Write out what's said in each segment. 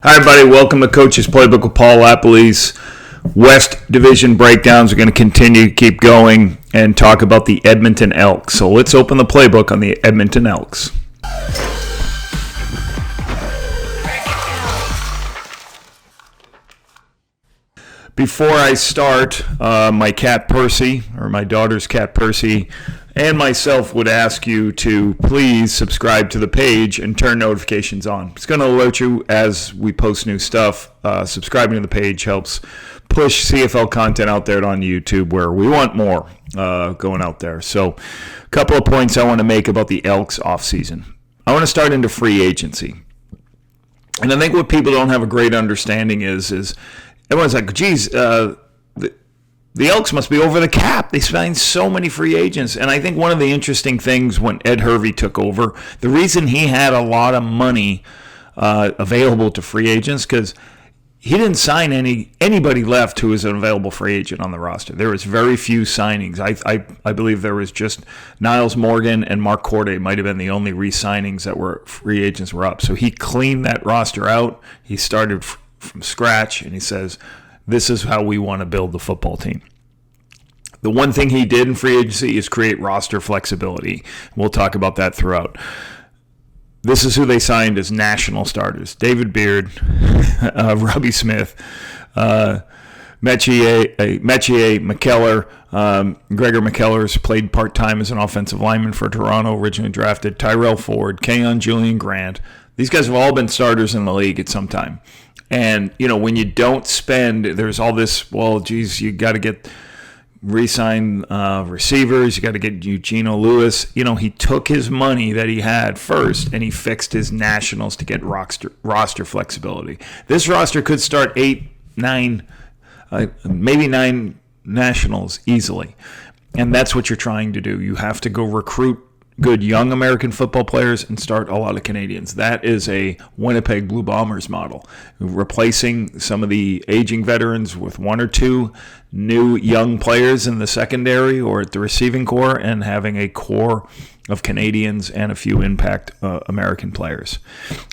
Hi, everybody. Welcome to Coach's Playbook with Paul LaPolice. West Division breakdowns are going to continue to keep going and talk about the Edmonton Elks. So let's open the playbook on the Edmonton Elks. Before I start, my cat Percy, or my daughter's cat Percy, and myself would ask you to please subscribe to the page and turn notifications on. It's going to alert you as we post new stuff. Subscribing to the page helps push CFL content out there on YouTube, where we want more going out there. So a couple of points I want to make about the Elks offseason. I want to start into free agency. And I think what people don't have a great understanding is everyone's like, geez, the Elks must be over the cap. They signed so many free agents. And I think one of the interesting things when Ed Hervey took over, the reason he had a lot of money available to free agents, because he didn't sign anybody left who was an available free agent on the roster. There was very few signings. I believe there was just Niles Morgan and Mark Corday might have been the only re-signings that were free agents were up. So he cleaned that roster out. He started from scratch, and he says, this is how we want to build the football team. The one thing he did in free agency is create roster flexibility. We'll talk about that throughout. This is who they signed as national starters: David Beard, Robbie Smith, Metier McKellar. Gregor McKellar's played part-time as an offensive lineman for Toronto, originally drafted. Tyrell Ford, Keon Julian Grant. These guys have all been starters in the league at some time. And, you know, when you don't spend, there's all this, well, geez, you got to get re-sign receivers, you got to get Eugenio Lewis. You know, he took his money that he had first and he fixed his nationals to get roster flexibility. This roster could start 8, 9, maybe 9 nationals easily. And that's what you're trying to do. You have to go recruit good young American football players and start a lot of Canadians. That is a Winnipeg Blue Bombers model, replacing some of the aging veterans with one or two new young players in the secondary or at the receiving core, and having a core of Canadians and a few impact American players.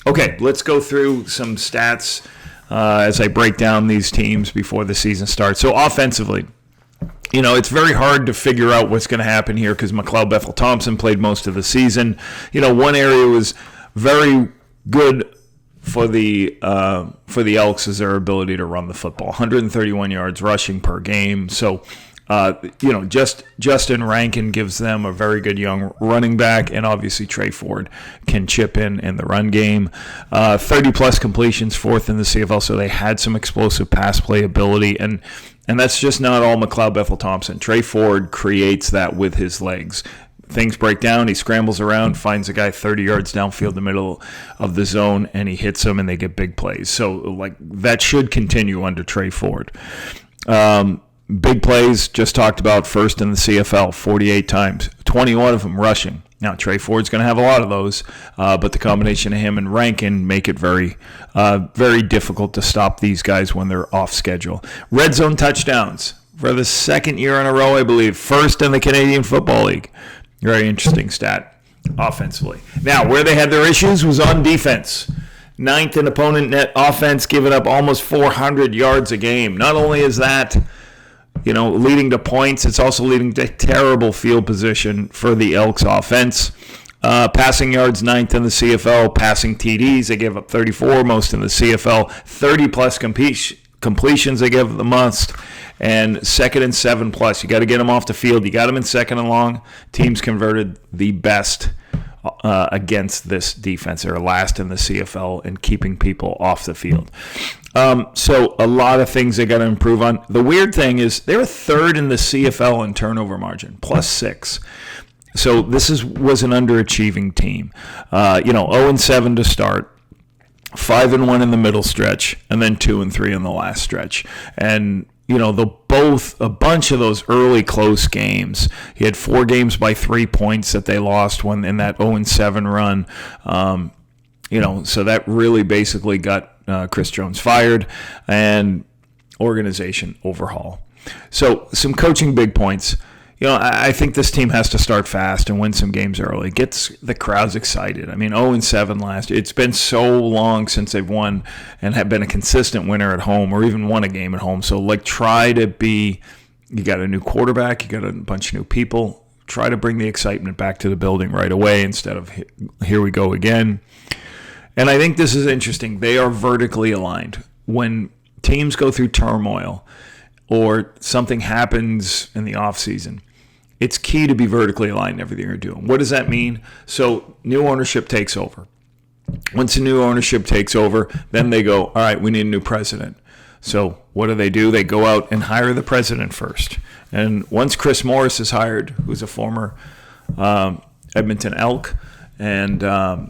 Okay, let's go through some stats as I break down these teams before the season starts. So offensively, you know, it's very hard to figure out what's going to happen here because McLeod Bethel-Thompson played most of the season. You know, one area was very good for the Elks is their ability to run the football. 131 yards rushing per game. So, you know, Justin Rankin gives them a very good young running back, and obviously Trey Ford can chip in the run game. 30-plus completions, fourth in the CFL, so they had some explosive pass play ability, and that's just not all McLeod Bethel-Thompson. Trey Ford creates that with his legs. Things break down, he scrambles around, finds a guy 30 yards downfield the middle of the zone, and he hits him, and they get big plays. So, like, that should continue under Trey Ford. Big plays, just talked about, first in the CFL, 48 times, 21 of them rushing. Now, Trey Ford's going to have a lot of those, but the combination of him and Rankin make it very, very difficult to stop these guys when they're off schedule. Red zone touchdowns for the second year in a row, I believe, first in the Canadian Football League. Very interesting stat offensively. Now, where they had their issues was on defense. 9th in opponent net offense, giving up almost 400 yards a game. Not only is that, you know, leading to points, it's also leading to terrible field position for the Elks offense. Passing yards, 9th in the CFL. Passing TDs, they give up 34, most in the CFL. 30-plus completions, they give the most. And 2nd and 7-plus. You got to get them off the field. You got them in 2nd and long. Teams converted the best against this defense. They're last in the CFL in keeping people off the field. So a lot of things they got to improve on. The weird thing is they're 3rd in the CFL in turnover margin, +6. So this was an underachieving team. 0-7 to start, 5-1 in the middle stretch, and then 2-3 in the last stretch. And you know, a bunch of those early close games. He had 4 games by 3 points that they lost when in that 0-7 run. So that really basically got Chris Jones fired, and organization overhaul. So some coaching big points. I think this team has to start fast and win some games early. Gets the crowds excited. I mean, 0-7 last year. It's been so long since they've won and have been a consistent winner at home or even won a game at home. So, try to be – you got a new quarterback. You got a bunch of new people. Try to bring the excitement back to the building right away instead of here we go again. And I think this is interesting. They are vertically aligned. When teams go through turmoil or something happens in the offseason, it's key to be vertically aligned in everything you're doing. What does that mean? So new ownership takes over. Once the new ownership takes over, then they go, all right, we need a new president. So what do? They go out and hire the president first. And once Chris Morris is hired, who's a former Edmonton Elk and, a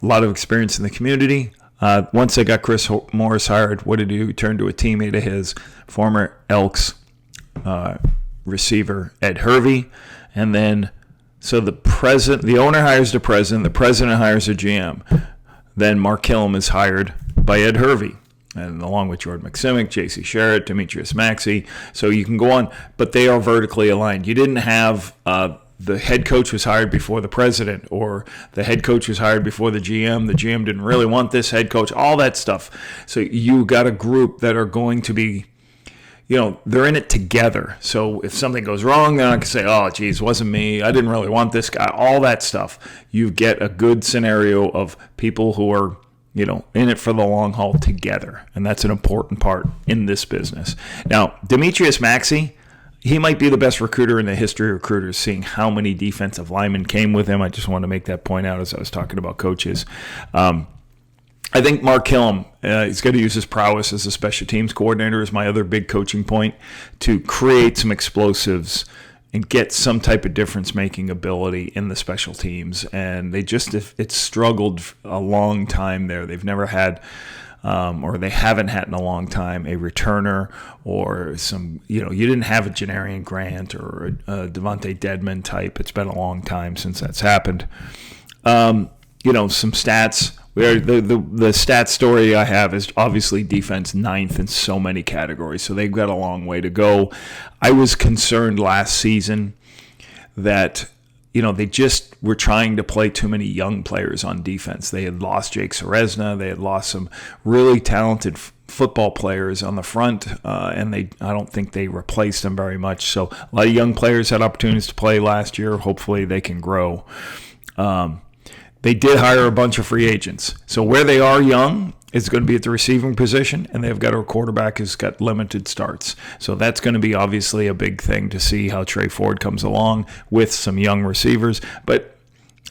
lot of experience in the community, once they got Chris Morris hired, what did he do? He turned to a teammate of his, former Elks receiver Ed Hervey, and then so the owner hires the president hires a GM. Then Mark Killam is hired by Ed Hervey, and along with Jordan McSimic, J.C. Sherritt, Demetrius Maxey. So you can go on, but they are vertically aligned. You didn't have the head coach was hired before the president, or the head coach was hired before the GM. The GM didn't really want this head coach, all that stuff. So you got a group that are going to be, they're in it together. So if something goes wrong, then I can say, oh, geez, wasn't me. I didn't really want this guy. All that stuff. You get a good scenario of people who are, in it for the long haul together. And that's an important part in this business. Now, Demetrius Maxey, he might be the best recruiter in the history of recruiters, seeing how many defensive linemen came with him. I just want to make that point out as I was talking about coaches. I think Mark Killam, he's going to use his prowess as a special teams coordinator, is my other big coaching point, to create some explosives and get some type of difference-making ability in the special teams. And it's struggled a long time there. They've never had, or they haven't had in a long time, a returner or some, you didn't have a Janarian Grant or a Devontae Dedmon type. It's been a long time since that's happened. Some stats. The stat story I have is obviously defense 9th in so many categories, so they've got a long way to go. I was concerned last season that, they just were trying to play too many young players on defense. They had lost Jake Ceresna. They had lost some really talented football players on the front, and I don't think they replaced them very much. So a lot of young players had opportunities to play last year. Hopefully they can grow. They did hire a bunch of free agents. So where they are young is going to be at the receiving position, and they've got a quarterback who's got limited starts. So that's going to be obviously a big thing to see how Trey Ford comes along with some young receivers. But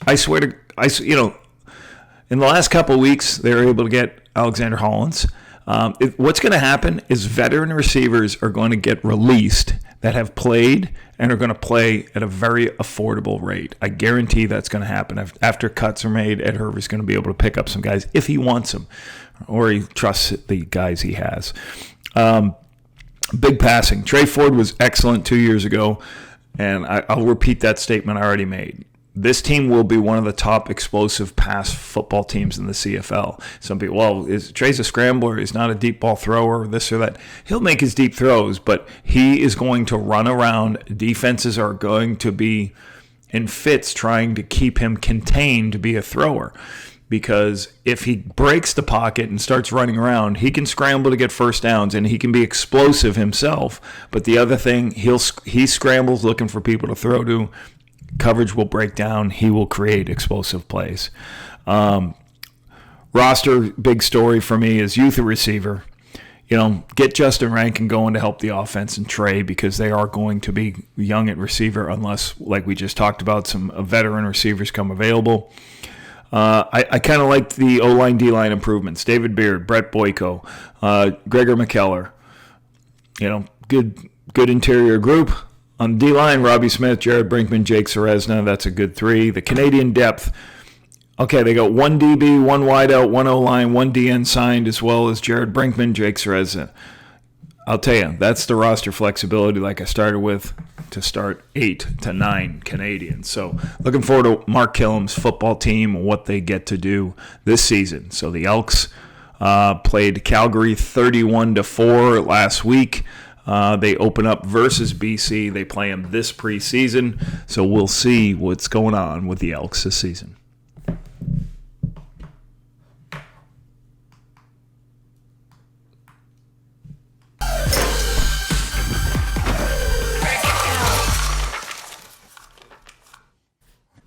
I swear to, in the last couple of weeks, they were able to get Alexander Hollins. What's going to happen is veteran receivers are going to get released that have played and are going to play at a very affordable rate. I guarantee that's going to happen. After cuts are made, Ed Hervey's going to be able to pick up some guys if he wants them or he trusts the guys he has. Big passing. Trey Ford was excellent 2 years ago, and I'll repeat that statement I already made. This team will be one of the top explosive pass football teams in the CFL. Some people, Trey's a scrambler. He's not a deep ball thrower, this or that. He'll make his deep throws, but he is going to run around. Defenses are going to be in fits trying to keep him contained to be a thrower. Because if he breaks the pocket and starts running around, he can scramble to get first downs, and he can be explosive himself. But the other thing, he scrambles looking for people to throw to. Coverage will break down. He will create explosive plays. Roster, big story for me is youth receiver. Get Justin Rankin going to help the offense and Trey, because they are going to be young at receiver unless, like we just talked about, some veteran receivers come available. I kind of liked the O-line, D-line improvements. David Beard, Brett Boyko, Gregor McKellar. Good interior group. On D-line, Robbie Smith, Jared Brinkman, Jake Ceresna. That's a good 3. The Canadian depth. Okay, they got 1 DB, 1 wideout, 1 O-line, 1 DN signed, as well as Jared Brinkman, Jake Ceresna. I'll tell you, that's the roster flexibility like I started with to start 8 to 9 Canadians. So looking forward to Mark Killam's football team and what they get to do this season. So the Elks played Calgary 31-4 last week. They open up versus BC. They play them this preseason, so we'll see what's going on with the Elks this season.